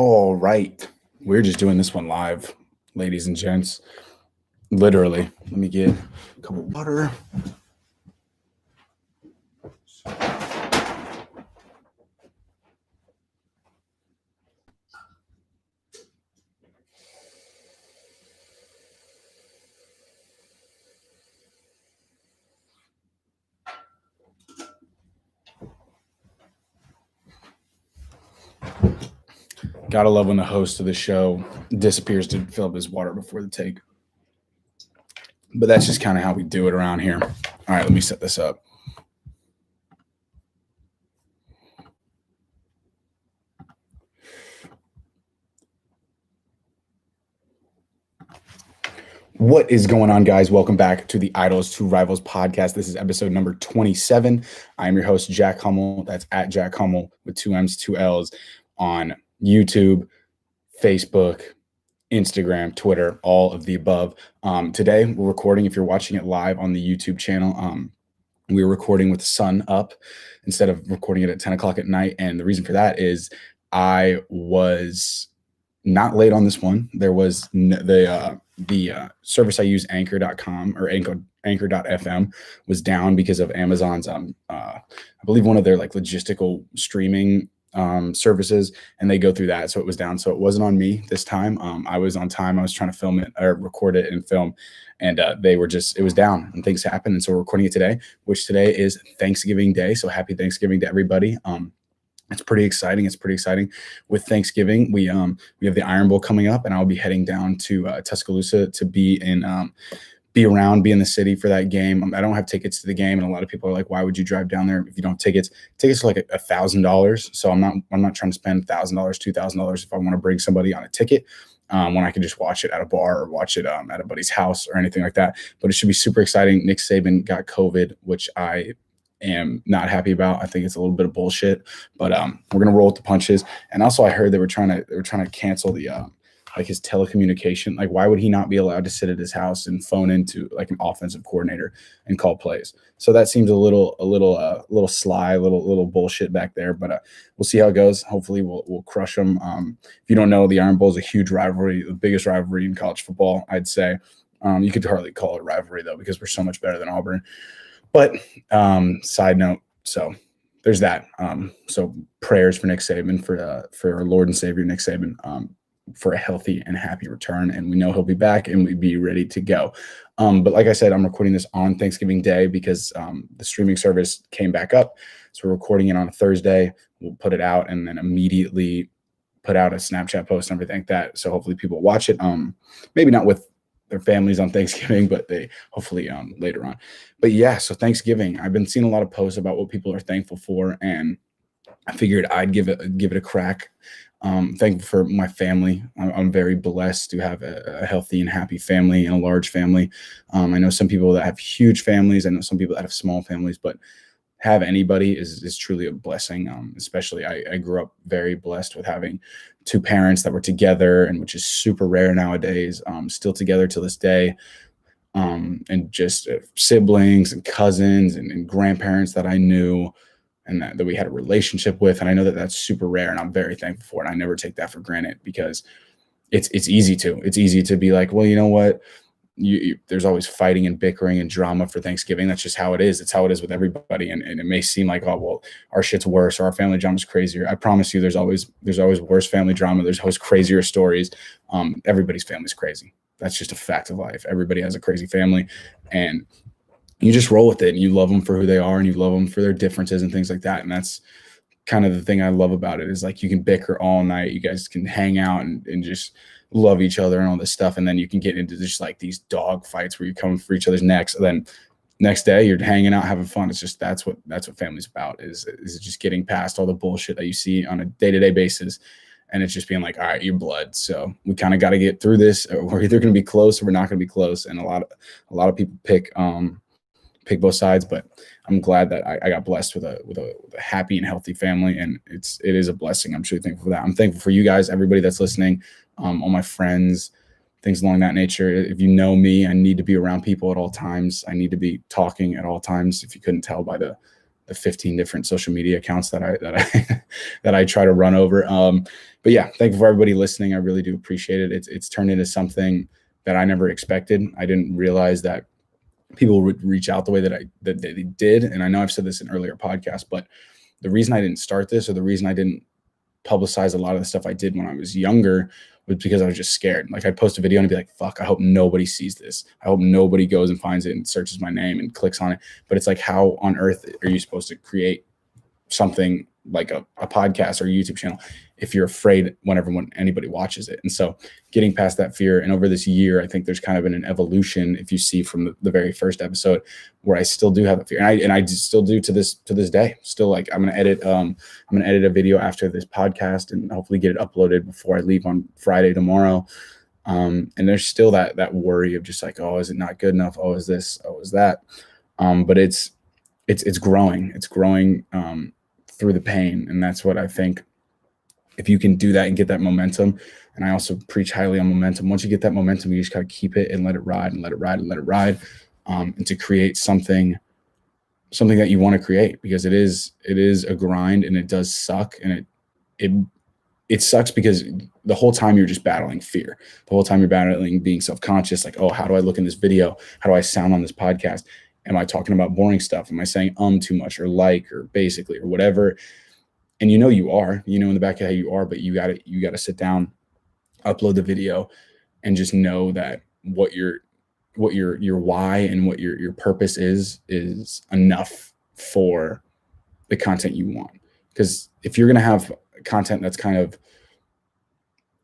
All right. We're just doing this one live, ladies and gents. Literally. Let me get a cup of water. Gotta love when the host of the show disappears to fill up his water before the take. But that's just kind of how we do it around here. All right, let me set this up. What is going on, guys? Welcome back to the Idols to Rivals podcast. This is episode number 27. I'm your host, Jack Hummell. That's at Jack Hummell with 2 M's, 2 L's on YouTube, Facebook, Instagram, Twitter, all of the above. Today, we're recording, if you're watching it live on the YouTube channel, we're recording with the sun up instead of recording it at 10 o'clock at night. And the reason for that is I was not late on this one. There was the service I use, anchor.com or anchor.fm was down because of Amazon's, I believe one of their like logistical streaming services, and they go through that. So it was down. So it wasn't on me this time. I was on time. I was trying to film it or record it and film, and it was down and things happened. And so we're recording it today, which today is Thanksgiving Day. So happy Thanksgiving to everybody. It's pretty exciting. With Thanksgiving. We have the Iron Bowl coming up, and I'll be heading down to Tuscaloosa to be in the city for that game. I don't have tickets to the game, and a lot of people are like, "Why would you drive down there if you don't have tickets?" Tickets are like $1,000, so I'm not trying to spend $1,000, $2,000 if I want to bring somebody on a ticket. When I can just watch it at a bar or watch it at a buddy's house or anything like that. But it should be super exciting. Nick Saban got COVID, which I am not happy about. I think it's a little bit of bullshit, but we're gonna roll with the punches. And also, I heard they were trying to cancel the like his telecommunication. Like, why would he not be allowed to sit at his house and phone into like an offensive coordinator and call plays? So that seems a little sly, little bullshit back there. But we'll see how it goes. Hopefully, we'll crush them. If you don't know, the Iron Bowl is a huge rivalry, the biggest rivalry in college football, I'd say. You could hardly call it a rivalry though, because we're so much better than Auburn. But side note, so there's that. So prayers for Nick Saban, for our Lord and Savior Nick Saban, for a healthy and happy return. And we know he'll be back and we'd be ready to go. But like I said, I'm recording this on Thanksgiving Day because the streaming service came back up. So we're recording it on a Thursday. We'll put it out and then immediately put out a Snapchat post and everything like that. So hopefully people watch it. Maybe not with their families on Thanksgiving, but they hopefully later on. But yeah, so Thanksgiving, I've been seeing a lot of posts about what people are thankful for, and I figured I'd give it a crack. Thankful for my family. I'm very blessed to have a healthy and happy family and a large family. I know some people that have huge families. I know some people that have small families, but have anybody is truly a blessing. Especially I grew up very blessed with having 2 parents that were together, and which is super rare nowadays, still together till this day. And just siblings and cousins and grandparents that I knew and that we had a relationship with. And I know that that's super rare, and I'm very thankful for it. I never take that for granted, because it's easy to be like, well, you know what? There's always fighting and bickering and drama for Thanksgiving. That's just how it is. It's how it is with everybody. And it may seem like, oh, well, our shit's worse or our family drama is crazier. I promise you, there's always worse family drama. There's always crazier stories. Everybody's family's crazy. That's just a fact of life. Everybody has a crazy family, and you just roll with it, and you love them for who they are, and you love them for their differences and things like that. And that's kind of the thing I love about it, is like, you can bicker all night. You guys can hang out and just love each other and all this stuff. And then you can get into just like these dog fights where you're coming for each other's necks. And then next day you're hanging out, having fun. It's just, that's what family's about, is just getting past all the bullshit that you see on a day-to-day basis. And it's just being like, all right, you're blood. So we kind of got to get through this. We're either going to be close or we're not going to be close. And a lot of people pick both sides, but I'm glad that I got blessed with a happy and healthy family, and it is a blessing. I'm truly thankful for that. I'm thankful for you guys, everybody that's listening, all my friends, things along that nature. If you know me, I need to be around people at all times. I need to be talking at all times. If you couldn't tell by the the 15 different social media accounts that I that I try to run over. But yeah, thank you for everybody listening. I really do appreciate it. It's turned into something that I never expected. I didn't realize that people would reach out the way that they did. And I know I've said this in earlier podcasts, but the reason I didn't start this, or the reason I didn't publicize a lot of the stuff I did when I was younger, was because I was just scared. Like, I'd post a video and I'd be like, fuck, I hope nobody sees this. I hope nobody goes and finds it and searches my name and clicks on it. But it's like, how on earth are you supposed to create something like a podcast or a YouTube channel if you're afraid whenever anybody watches it? And so getting past that fear, and over this year, I think there's kind of been an evolution, if you see from the very first episode, where I still do have a fear, and I still do to this day. Still, like, I'm gonna edit a video after this podcast and hopefully get it uploaded before I leave on Friday tomorrow. And there's still that worry of just like, oh, is it not good enough? Oh, is this? Oh, is that? But it's growing. It's growing through the pain. And that's what I think, if you can do that and get that momentum. And I also preach highly on momentum. Once you get that momentum, you just got to keep it and let it ride and let it ride and let it ride, and to create something that you want to create, because it is a grind, and it does suck. And it sucks because the whole time you're just battling fear. The whole time you're battling being self-conscious, like, oh, how do I look in this video? How do I sound on this podcast? Am I talking about boring stuff? Am I saying too much, or like, or basically, or whatever? And you are, in the back of your head you are, but you gotta sit down, upload the video, and just know that what your why and what your purpose is enough for the content you want. Because if you're gonna have content that's kind of,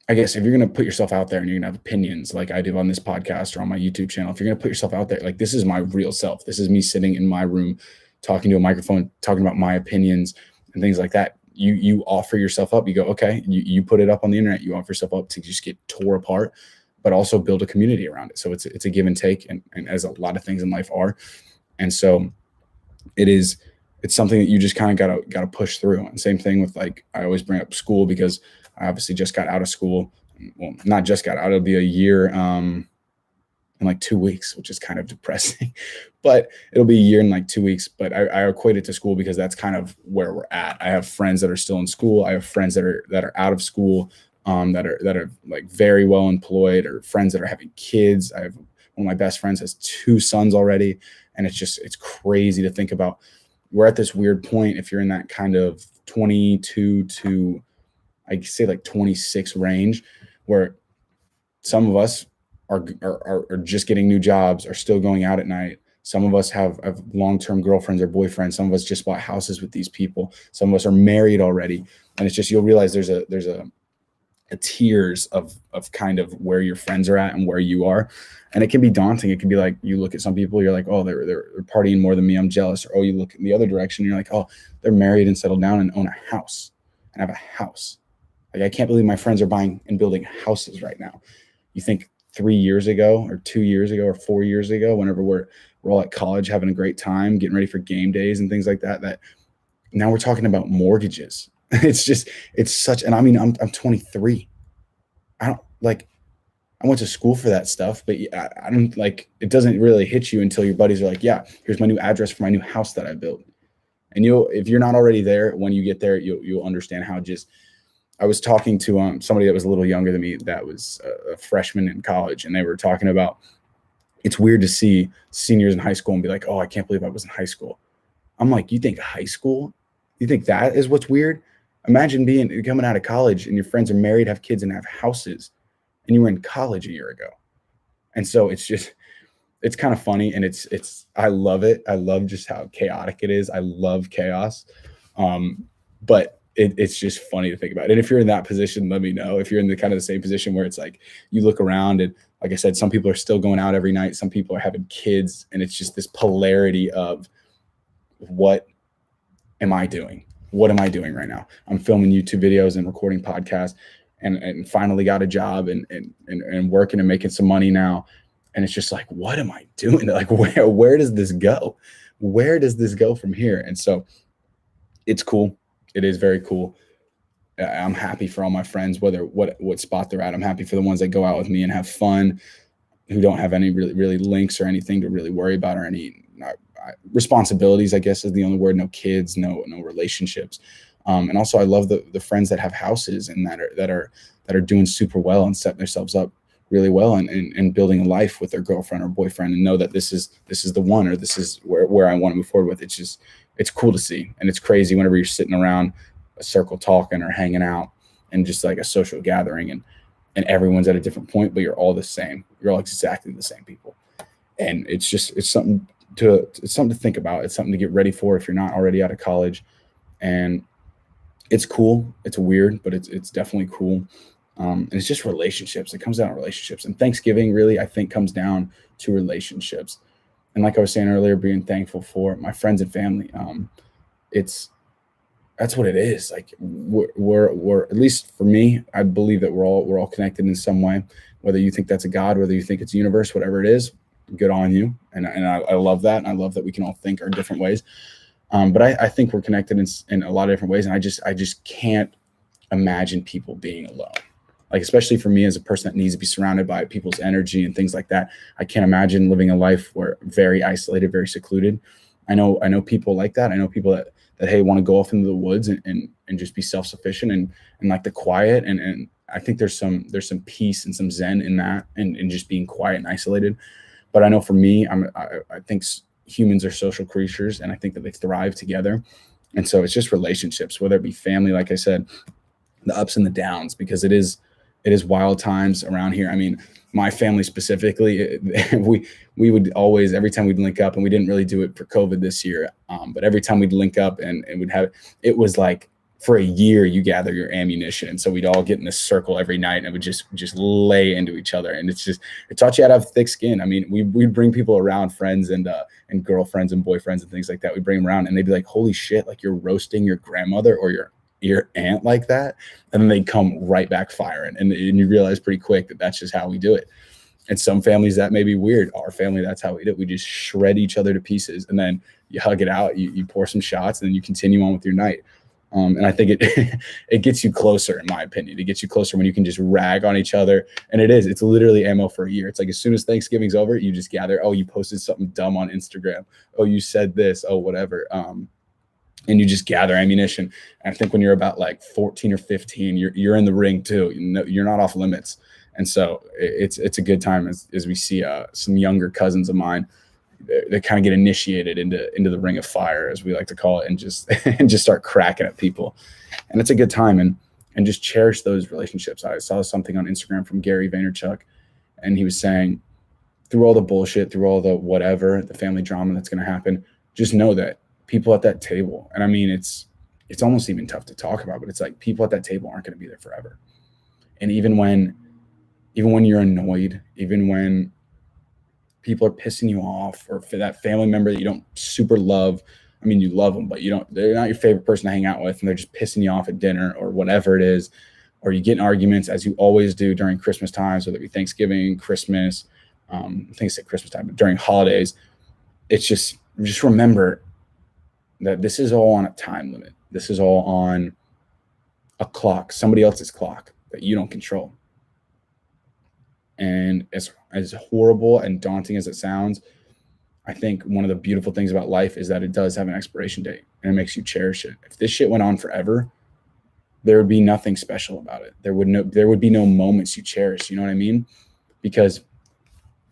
I guess, if you're going to put yourself out there and you're going to have opinions like I do on this podcast or on my YouTube channel, if you're going to put yourself out there, like, this is my real self. This is me sitting in my room, talking to a microphone, talking about my opinions and things like that. You offer yourself up. You go, okay, you put it up on the internet. You offer yourself up to just get tore apart, but also build a community around it. So it's a give and take, and as a lot of things in life are. And so it's something that you just kind of gotta push through. And same thing with, like, I always bring up school, because I obviously just got out of school. Well, not just got out. It'll be a year in like 2 weeks, which is kind of depressing, but it'll be a year in like 2 weeks. But I equate it to school because that's kind of where we're at. I have friends that are still in school. I have friends that are out of school, that are like very well employed, or friends that are having kids. I have one of my best friends has 2 sons already. And it's crazy to think about. We're at this weird point, if you're in that kind of 22 to, I say, like 26 range, where some of us are just getting new jobs, are still going out at night. Some of us have long-term girlfriends or boyfriends. Some of us just bought houses with these people. Some of us are married already. And it's just, you'll realize there's a tiers of kind of where your friends are at and where you are. And it can be daunting. It can be like, you look at some people, you're like, oh, they're partying more than me, I'm jealous. Or, oh, you look in the other direction, and you're like, oh, they're married and settled down and own a house and have a house. Like, I can't believe my friends are buying and building houses right now. You think 3 years ago, or 2 years ago, or 4 years ago, whenever we're all at college having a great time, getting ready for game days and things like that, that now we're talking about mortgages. It's such, and I mean, I'm 23. I went to school for that stuff, but I don't, like, it doesn't really hit you until your buddies are like, yeah, here's my new address for my new house that I built. And if you're not already there, when you get there, you'll understand how just, I was talking to somebody that was a little younger than me, that was a freshman in college, and they were talking about, it's weird to see seniors in high school and be like, oh, I can't believe I was in high school. I'm like, you think high school? You think that is what's weird? Imagine coming out of college and your friends are married, have kids, and have houses, and you were in college a year ago. And so it's kind of funny, and I love it. I love just how chaotic it is. I love chaos. But it's just funny to think about. And if you're in that position, let me know. If you're in the kind of the same position where it's like, you look around and, like I said, some people are still going out every night. Some people are having kids, and it's just this polarity of, what am I doing? What am I doing right now? I'm filming YouTube videos and recording podcasts, and finally got a job and working and making some money now. And it's just like, what am I doing? Like, where does this go? Where does this go from here? And so it's cool. It is very cool. I'm happy for all my friends, whether what spot they're at. I'm happy for the ones that go out with me and have fun, who don't have any really links or anything to really worry about, or any responsibilities, I guess is the only word. No kids, no relationships. And also I love the friends that have houses and that are doing super well and setting themselves up really well and building a life with their girlfriend or boyfriend, and know that this is the one, or this is where I want to move forward with. It's cool to see. And it's crazy whenever you're sitting around a circle talking or hanging out and just like a social gathering, and everyone's at a different point, but you're all the same. You're all exactly the same people. And it's something to think about. It's something to get ready for if you're not already out of college. And it's cool. It's weird, but it's definitely cool. And it's just relationships. It comes down to relationships. And Thanksgiving really, I think, comes down to relationships. And like I was saying earlier, being thankful for my friends and family. That's what it is. Like we're at least for me, I believe that we're all connected in some way. Whether you think that's a God, whether you think it's a universe, whatever it is, good on you. And I love that. And I love that we can all think our different ways. But I think we're connected in a lot of different ways. And I just can't imagine people being alone. Like, especially for me as a person that needs to be surrounded by people's energy and things like that. I can't imagine living a life where very isolated, very secluded. I know people like that. I know people that hey, want to go off into the woods and just be self-sufficient and like the quiet. And I think there's some peace and some zen in that and just being quiet and isolated. But I know for me, I think humans are social creatures, and I think that they thrive together. And so it's just relationships, whether it be family, like I said, the ups and the downs, because it is wild times around here. I mean, my family specifically, we would always, every time we'd link up, and we didn't really do it for COVID this year, but every time we'd link up and we'd have, it was like for a year you gather your ammunition. And so we'd all get in this circle every night and it would just lay into each other. And it taught you how to have thick skin. I mean, we'd bring people around, friends and girlfriends and boyfriends and things like that. We'd bring them around and they'd be like, holy shit, like you're roasting your grandmother or your aunt like that. And then they'd come right back firing. And you realize pretty quick that that's just how we do it. And some families that may be weird. Our family, that's how we do it. We just shred each other to pieces, and then you hug it out, you pour some shots, and then you continue on with your night. And I think it gets you closer, in my opinion. It gets you closer when you can just rag on each other. And it's literally ammo for a year. It's like as soon as Thanksgiving's over, you just gather, oh, you posted something dumb on Instagram. Oh, you said this, oh, whatever. And you just gather ammunition. And I think when you're about like 14 or 15, you're in the ring too. You're not off limits. And so it's a good time as we see some younger cousins of mine. They kind of get initiated into the ring of fire, as we like to call it, and just start cracking at people. And it's a good time, and just cherish those relationships. I saw something on Instagram from Gary Vaynerchuk, and he was saying, through all the bullshit, through all the whatever, the family drama that's going to happen, just know that people at that table, and I mean, it's almost even tough to talk about, but it's like people at that table aren't going to be there forever. And even when you're annoyed, even when people are pissing you off, or for that family member that you don't super love, I mean, you love them, but they're not your favorite person to hang out with, and they're just pissing you off at dinner or whatever it is, or you get in arguments as you always do during Christmas times, whether it be Thanksgiving, Christmas, I think I said Christmas time, but during holidays, it's just remember that this is all on a time limit. This is all on a clock, somebody else's clock that you don't control. And as horrible and daunting as it sounds, I think one of the beautiful things about life is that it does have an expiration date, and it makes you cherish it. If this shit went on forever, there would be nothing special about it. There would be no moments you cherish. You know what I mean? Because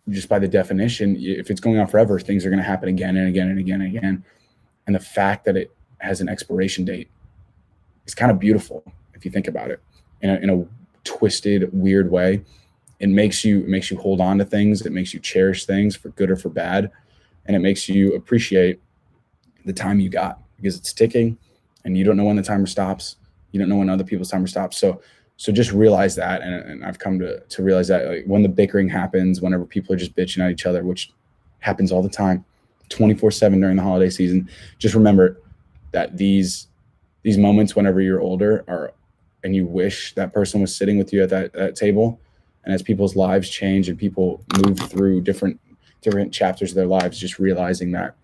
just by the definition, if it's going on forever, things are going to happen again and again and again and again. And the fact that it has an expiration date is kind of beautiful if you think about it in a twisted, weird way. It makes you hold on to things. It makes you cherish things for good or for bad. And it makes you appreciate the time you got, because it's ticking and you don't know when the timer stops. You don't know when other people's timer stops. So just realize that. And I've come to realize that, like, when the bickering happens, whenever people are just bitching at each other, which happens all the time, 24/7 during the holiday season, just remember that these moments whenever you're older and you wish that person was sitting with you at that table. And as people's lives change and people move through different chapters of their lives, just realizing that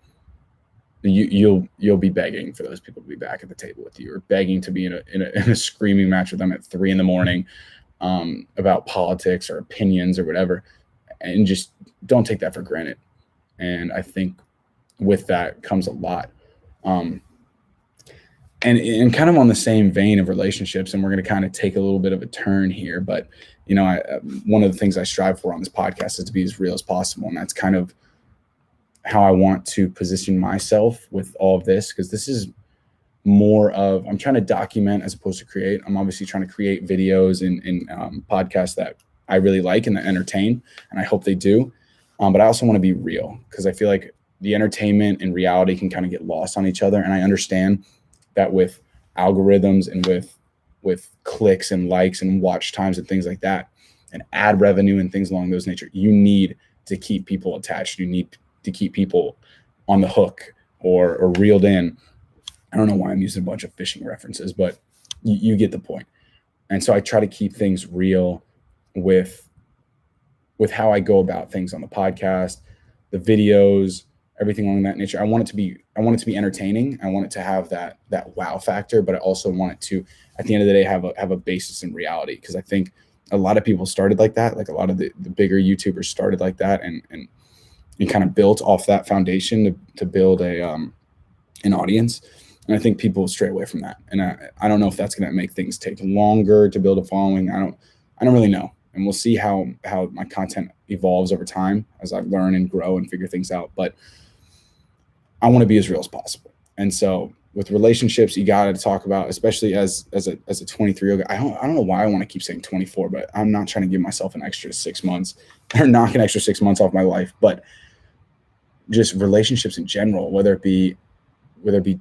you'll be begging for those people to be back at the table with you, or begging to be in a screaming match with them at 3 a.m. About politics or opinions or whatever. And just don't take that for granted. And I think with that comes a lot. And kind of on the same vein of relationships, and we're going to kind of take a little bit of a turn here, but one of the things I strive for on this podcast is to be as real as possible, and that's kind of how I want to position myself with all of this, because this is more of, I'm trying to document as opposed to create. I'm obviously trying to create videos and podcasts that I really like and that entertain, and I hope they do. But I also want to be real, because I feel like the entertainment and reality can kind of get lost on each other. And I understand that with algorithms and with clicks and likes and watch times and things like that, and ad revenue and things along those nature, you need to keep people attached. You need to keep people on the hook or reeled in. I don't know why I'm using a bunch of fishing references, but you get the point. And so I try to keep things real with how I go about things on the podcast, the videos, everything along that nature. I want it to be entertaining. I want it to have that wow factor, but I also want it to, at the end of the day, have a basis in reality. Because I think a lot of people started like that. Like a lot of the bigger YouTubers started like that, and kind of built off that foundation to build an audience. And I think people stray away from that. And I don't know if that's going to make things take longer to build a following. I don't really know. And we'll see how my content evolves over time as I learn and grow and figure things out. But I want to be as real as possible. And so with relationships, you got to talk about, especially as a 23-year-old guy. I don't know why I want to keep saying 24, but I'm not trying to give myself an extra 6 months or knock an extra 6 months off my life. But just relationships in general, whether it be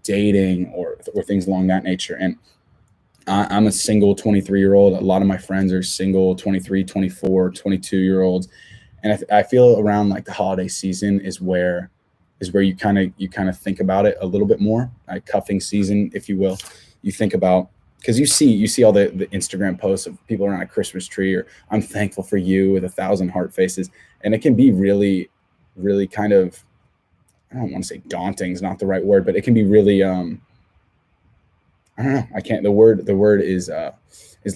dating or things along that nature. And I'm a single 23-year-old. A lot of my friends are single 23, 24, 22-year-olds. And I feel around like the holiday season is where you kind of think about it a little bit more, like cuffing season, if you will. You think about, because you see all the Instagram posts of people around a Christmas tree, or I'm thankful for you with 1,000 heart faces. And it can be really, really kind of, I don't want to say daunting is not the right word, but it can be really, I don't know. I can't, the word is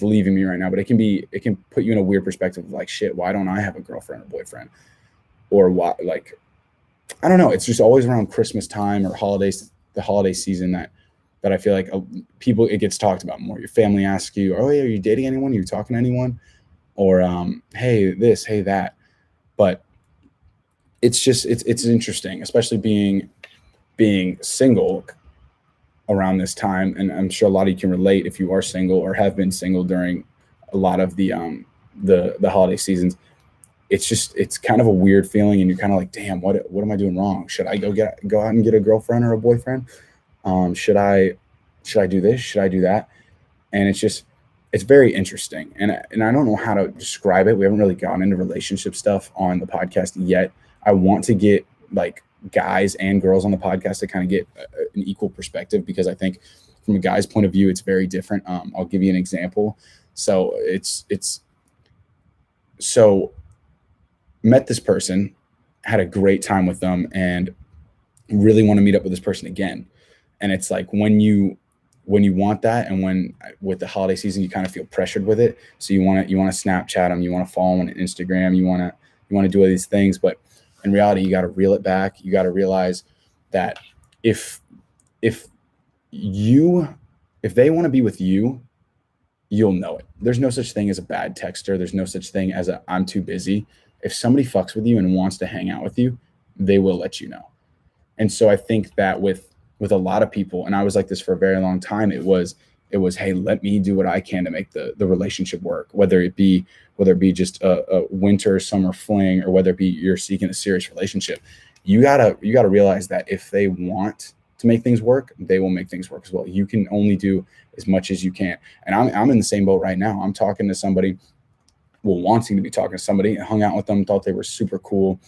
leaving me right now, but it can put you in a weird perspective of like, shit, why don't I have a girlfriend or boyfriend? Or why, like, I don't know. It's just always around Christmas time or holidays, the holiday season that I feel like people, it gets talked about more. Your family asks you, oh, hey, are you dating anyone? Are you talking to anyone? Or, hey, this, hey, that. But it's just, it's interesting, especially being single around this time. And I'm sure a lot of you can relate if you are single or have been single during a lot of the holiday seasons. It's kind of a weird feeling, and you're kind of like, damn, what am I doing wrong? Should I go out and get a girlfriend or a boyfriend? Should I do this? Should I do that? And it's very interesting. And I don't know how to describe it. We haven't really gotten into relationship stuff on the podcast yet. I want to get like guys and girls on the podcast to kind of get an equal perspective, because I think from a guy's point of view, it's very different. I'll give you an example. So so met this person, had a great time with them, and really want to meet up with this person again. And it's like when you want that, and when with the holiday season, you kind of feel pressured with it. So you want to Snapchat them, you want to follow them on Instagram, you want to do all these things, but in reality, you got to reel it back. You got to realize that if they want to be with you, you'll know it. There's no such thing as a bad texter. There's no such thing as I'm too busy. If somebody fucks with you and wants to hang out with you, they will let you know. And so I think that with a lot of people, and I was like this for a very long time, it was, hey, let me do what I can to make the relationship work, whether it be just a winter, summer fling, or whether it be you're seeking a serious relationship. You gotta realize that if they want to make things work, they will make things work as well. You can only do as much as you can. And I'm in the same boat right now. I'm talking to somebody, wanting to be talking to somebody, hung out with them, thought they were super cool,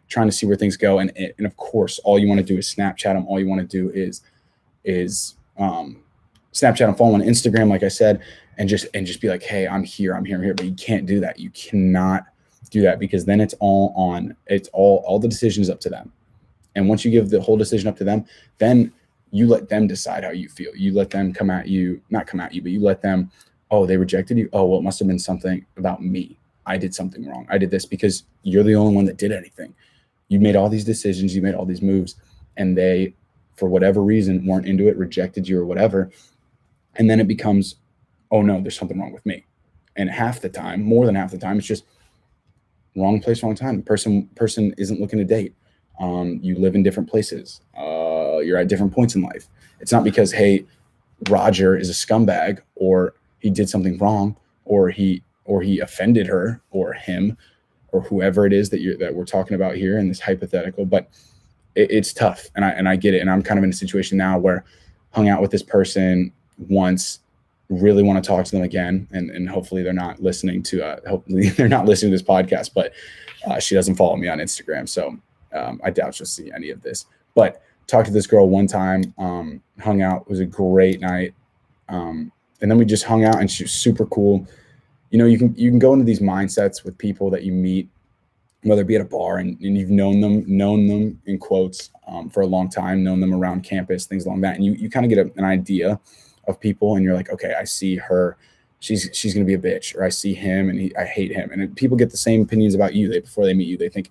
trying to see where things go. And of course, all you want to do is Snapchat them. All you want to do is Snapchat and follow on Instagram, like I said, and just be like, hey, I'm here. But you can't do that. You cannot do that, because then it's all the decisions up to them. And once you give the whole decision up to them, then you let them decide how you feel. You let them not come at you, but you let them, oh, they rejected you. Oh, well, it must have been something about me. I did something wrong. I did this, because you're the only one that did anything. You made all these decisions. You made all these moves. and they, for whatever reason, weren't into it, rejected you or whatever. And then it becomes, oh no, there's something wrong with me. And half the time, more than half the time, it's just wrong place, wrong time. Person isn't looking to date. You live in different places. You're at different points in life. It's not because, hey, Roger is a scumbag, or he did something wrong, or he offended her or him or whoever it is that we're talking about here in this hypothetical. But it's tough, and I get it. And I'm kind of in a situation now where hung out with this person once, really want to talk to them again, and hopefully they're not listening to this podcast. But she doesn't follow me on Instagram, so I doubt she'll see any of this. But talked to this girl one time, hung out. It was a great night, and then we just hung out, and she was super cool. You know, you can go into these mindsets with people that you meet, whether it be at a bar, and you've known them in quotes for a long time, known them around campus, things along that, and you kind of get an idea of people, and you're like, okay, I see her, she's gonna be a bitch, or I see him and I hate him. And people get the same opinions about you. Before they meet you, they think,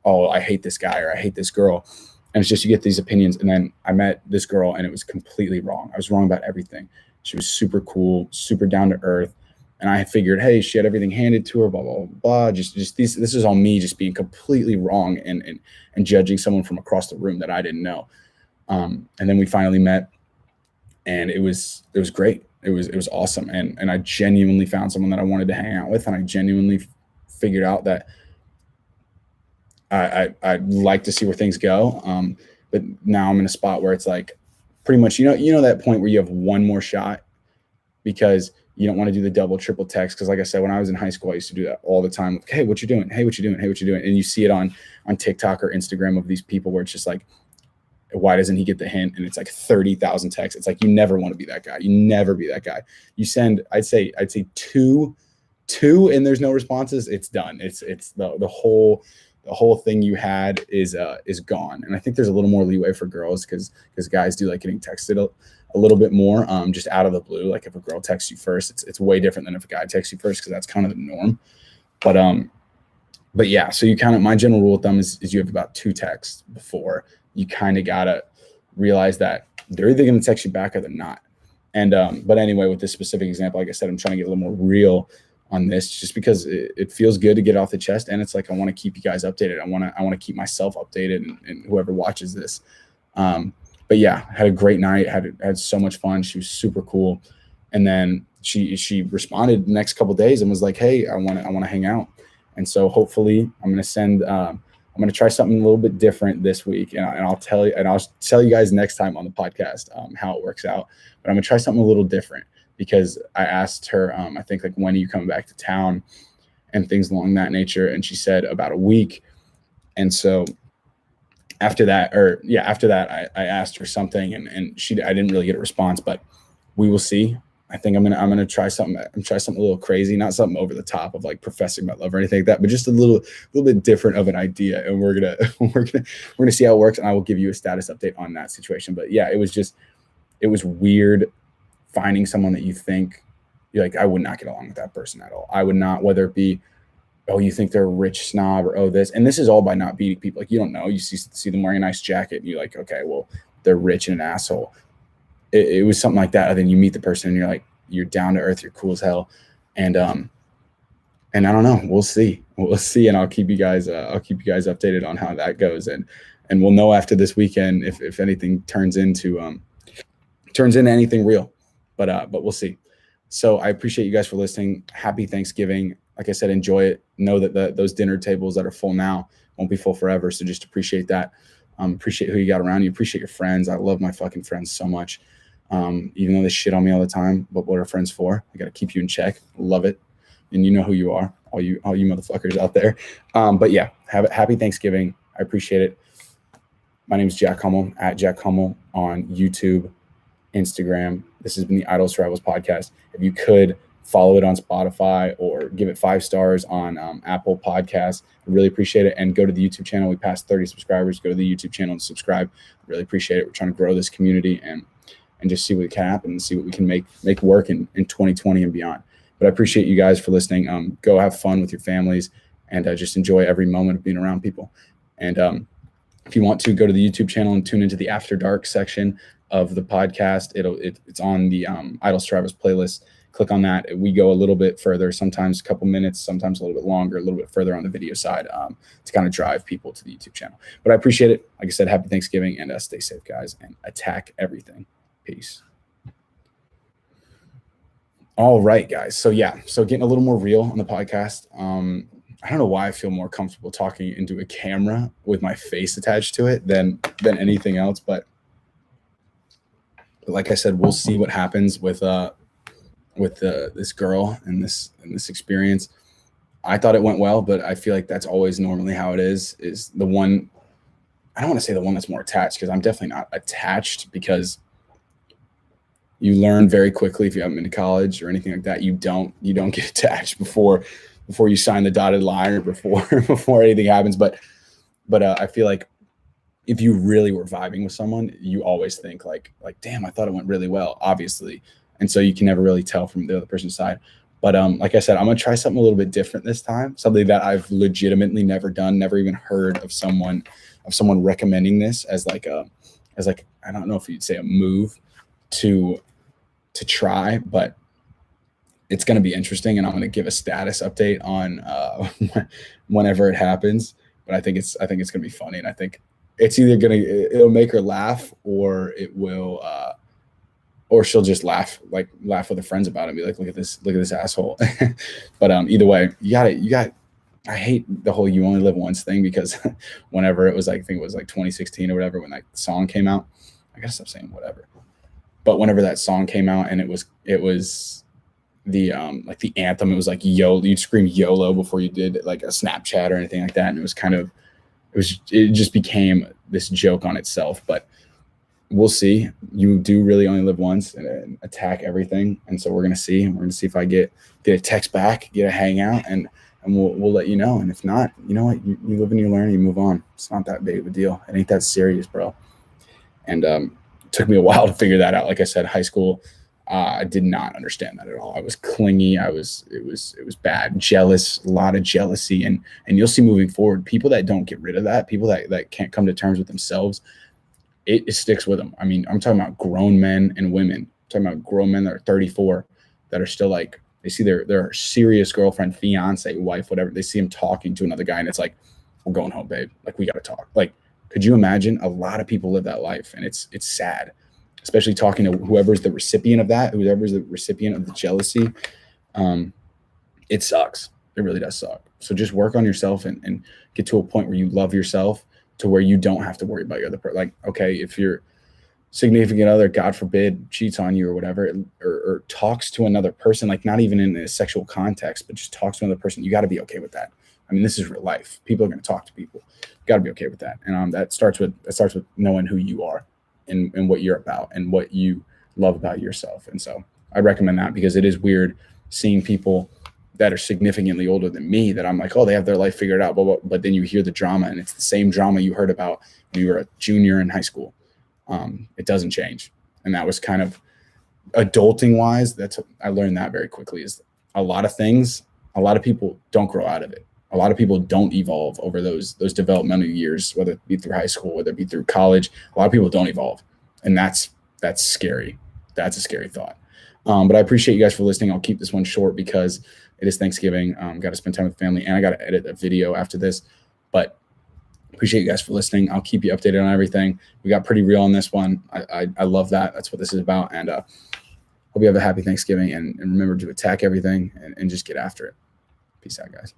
oh, I hate this guy or I hate this girl. And it's just, you get these opinions. And then I met this girl and it was completely wrong. I was wrong about everything. She was super cool, super down to earth. And I figured, hey, she had everything handed to her, blah, blah, blah. This is all me just being completely wrong and judging someone from across the room that I didn't know. And then we finally met, and it was great. It was awesome. And I genuinely found someone that I wanted to hang out with. And I genuinely figured out that I'd like to see where things go. But now I'm in a spot where it's like, pretty much, you know, that point where you have one more shot, because you don't want to do the double, triple text. Cause like I said, when I was in high school, I used to do that all the time. Like, hey, what you doing? Hey, what you doing? Hey, what you doing? And you see it on TikTok or Instagram of these people where it's just like, why doesn't he get the hint? And it's like 30,000 texts. It's like, you never want to be that guy. You never be that guy. You send, I'd say two, and there's no responses. It's done. It's the whole thing you had is gone. And I think there's a little more leeway for girls because guys do like getting texted a little bit more, just out of the blue. Like if a girl texts you first, it's way different than if a guy texts you first, because that's kind of the norm. But yeah, so you kind of, my general rule of thumb is you have about 2 texts before you kind of gotta realize that they're either going to text you back or they're not. And but anyway, with this specific example, like I said, I'm trying to get a little more real on this, just because it feels good to get off the chest, and it's like I want to keep you guys updated. I want to keep myself updated, and whoever watches this. But yeah, had a great night. Had so much fun. She was super cool, and then she responded the next couple of days and was like, "Hey, I want to hang out." And so hopefully, I'm gonna try something a little bit different this week, and I'll tell you guys next time on the podcast how it works out. But I'm gonna try something a little different, because I asked her, I think, like, when are you coming back to town, and things along that nature, and she said about a week. And so after that, I asked her something, and I didn't really get a response, but we will see. I think I'm gonna try something. A little crazy, not something over the top of like professing my love or anything like that, but just a little bit different of an idea. And we're gonna see how it works, and I will give you a status update on that situation. But yeah, it was weird finding someone that you think you're like, I would not get along with that person at all. I would not, whether it be, oh, you think they're a rich snob, or oh this, and this is all by not beating people. Like, you don't know, you see them wearing a nice jacket, and you're like, okay, well, they're rich and an asshole. It was something like that. And then you meet the person, and you're like, you're down to earth, you're cool as hell. And I don't know, we'll see. And I'll keep you guys updated on how that goes. And we'll know after this weekend if anything turns into anything real, but we'll see. So I appreciate you guys for listening. Happy Thanksgiving. Like I said, enjoy it. Know that those dinner tables that are full now won't be full forever. So just appreciate that. Appreciate who you got around you. Appreciate your friends. I love my fucking friends so much. Even though they shit on me all the time, but what are friends for? I got to keep you in check. Love it. And you know who you are, all you motherfuckers out there. But yeah, happy Thanksgiving. I appreciate it. My name is Jack Hummell, at Jack Hummell on YouTube, Instagram. This has been the Idols to Rivals podcast. If you could follow it on Spotify or give it 5 stars on Apple Podcasts, I really appreciate it. And go to the YouTube channel. We passed 30 subscribers. Go to the YouTube channel and subscribe. Really appreciate it. We're trying to grow this community and just see what can happen and see what we can make work in 2020 and beyond. But I appreciate you guys for listening. Go have fun with your families, and just enjoy every moment of being around people. And If you want to, go to the YouTube channel and tune into the After Dark section of the podcast. It's on the Idols to Rivals playlist. Click on that. We go a little bit further, sometimes a couple minutes, sometimes a little bit longer, a little bit further on the video side to kind of drive people to the YouTube channel. But I appreciate it. Like I said, happy Thanksgiving, and stay safe, guys, and attack everything. Peace. All right, guys. So getting a little more real on the podcast. I don't know why I feel more comfortable talking into a camera with my face attached to it than anything else. But like I said, we'll see what happens with this girl and this experience. I thought it went well, but I feel like that's always normally how it is the one. I don't want to say the one that's more attached, because I'm definitely not attached, because you learn very quickly if you haven't been to college or anything like that. You don't get attached before you sign the dotted line or before anything happens. But I feel like if you really were vibing with someone, you always think like, damn, I thought it went really well, obviously. And so you can never really tell from the other person's side. But like I said, I'm going to try something a little bit different this time, something that I've legitimately never done, never even heard of someone recommending this as like, I don't know if you'd say a move to try, but it's going to be interesting. And I'm going to give a status update on whenever it happens. But I think it's going to be funny. And I think it's either it'll make her laugh, or it will, or she'll just laugh with her friends about it and be like, look at this asshole. But either way, I hate the whole "you only live once" thing, because whenever it was like, I think it was like 2016 or whatever, when that song came out, I gotta stop saying whatever. But whenever that song came out, and it was the like the anthem, it was like you'd scream YOLO before you did like a Snapchat or anything like that. And it just became this joke on itself. But we'll see. You do really only live once, and attack everything. And so we're gonna see if I get a text back, get a hangout, and we'll let you know. And if not, you know what, you live and you learn, you move on. It's not that big of a deal. It ain't that serious, bro. And it took me a while to figure that out. Like I said, high school, I did not understand that at all. I was clingy. It was bad, jealous, a lot of jealousy. And you'll see moving forward, people that don't get rid of that, people that can't come to terms with themselves, it sticks with them. I mean, I'm talking about grown men and women. I'm talking about grown men that are 34 that are still like, they see their serious girlfriend, fiance, wife, whatever. They see him talking to another guy, and it's like, we're going home, babe. Like, we got to talk. Like, could you imagine? A lot of people live that life, and it's sad, especially talking to whoever's the recipient of that, whoever's the recipient of the jealousy. It sucks. It really does suck. So just work on yourself and get to a point where you love yourself, to where you don't have to worry about your other person. Like, okay, if your significant other, God forbid, cheats on you or whatever, or talks to another person, like not even in a sexual context, but just talks to another person, you got to be okay with that. I mean, this is real life. People are going to talk to people. You got to be okay with that. And that starts with knowing who you are and what you're about and what you love about yourself. And so I recommend that, because it is weird seeing people that are significantly older than me that I'm like, oh, they have their life figured out. But then you hear the drama, and it's the same drama you heard about when you were a junior in high school. It doesn't change. And that was kind of adulting wise. I learned that very quickly, is a lot of things, a lot of people don't grow out of it. A lot of people don't evolve over those developmental years, whether it be through high school, whether it be through college. A lot of people don't evolve. And that's scary. That's a scary thought. But I appreciate you guys for listening. I'll keep this one short because it is Thanksgiving. Got to spend time with family, and I got to edit a video after this. But appreciate you guys for listening. I'll keep you updated on everything. We got pretty real on this one. I love that. That's what this is about. And hope you have a happy Thanksgiving, and remember to attack everything and just get after it. Peace out, guys.